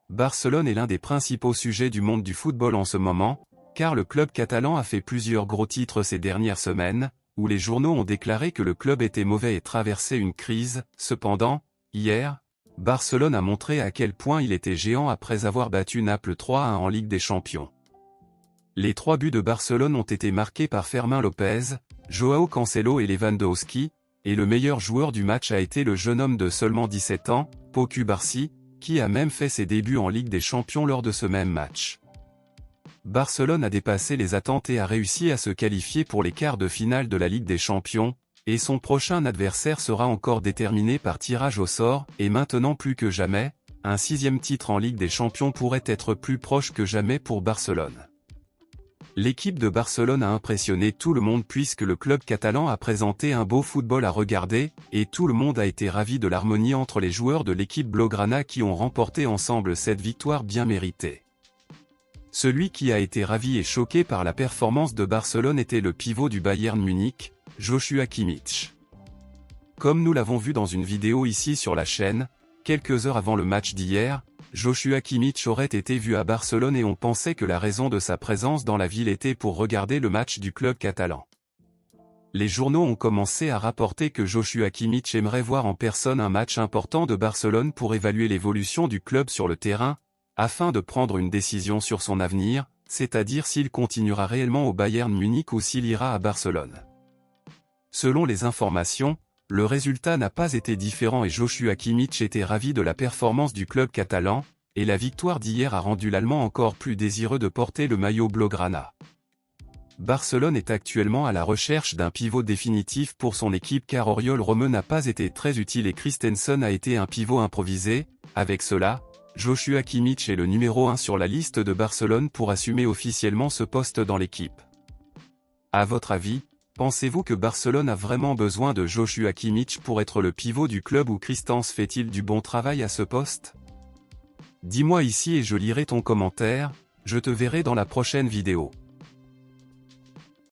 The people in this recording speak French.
Barcelone est l'un des principaux sujets du monde du football en ce moment, car le club catalan a fait plusieurs gros titres ces dernières semaines, où les journaux ont déclaré que le club était mauvais et traversait une crise. Cependant, hier, Barcelone a montré à quel point il était géant après avoir battu Naples 3-1 en Ligue des Champions. Les 3 buts de Barcelone ont été marqués par Fermín López, Joao Cancelo et Lewandowski, et le meilleur joueur du match a été le jeune homme de seulement 17 ans, Pau Cubarsí, qui a même fait ses débuts en Ligue des Champions lors de ce même match. Barcelone a dépassé les attentes et a réussi à se qualifier pour les quarts de finale de la Ligue des Champions, et son prochain adversaire sera encore déterminé par tirage au sort, et maintenant plus que jamais, un 6e titre en Ligue des Champions pourrait être plus proche que jamais pour Barcelone. L'équipe de Barcelone a impressionné tout le monde puisque le club catalan a présenté un beau football à regarder, et tout le monde a été ravi de l'harmonie entre les joueurs de l'équipe blaugrana qui ont remporté ensemble cette victoire bien méritée. Celui qui a été ravi et choqué par la performance de Barcelone était le pivot du Bayern Munich, Joshua Kimmich. Comme nous l'avons vu dans une vidéo ici sur la chaîne, quelques heures avant le match d'hier, Joshua Kimmich aurait été vu à Barcelone et on pensait que la raison de sa présence dans la ville était pour regarder le match du club catalan. Les journaux ont commencé à rapporter que Joshua Kimmich aimerait voir en personne un match important de Barcelone pour évaluer l'évolution du club sur le terrain, afin de prendre une décision sur son avenir, c'est-à-dire s'il continuera réellement au Bayern Munich ou s'il ira à Barcelone. Selon les informations, le résultat n'a pas été différent et Joshua Kimmich était ravi de la performance du club catalan, et la victoire d'hier a rendu l'Allemand encore plus désireux de porter le maillot blaugrana. Barcelone est actuellement à la recherche d'un pivot définitif pour son équipe car Oriol Romeu n'a pas été très utile et Christensen a été un pivot improvisé. Avec cela, Joshua Kimmich est le numéro 1 sur la liste de Barcelone pour assumer officiellement ce poste dans l'équipe. À votre avis, pensez-vous que Barcelone a vraiment besoin de Joshua Kimmich pour être le pivot du club ou Christensen fait-il du bon travail à ce poste? Dis-moi ici et je lirai ton commentaire, je te verrai dans la prochaine vidéo.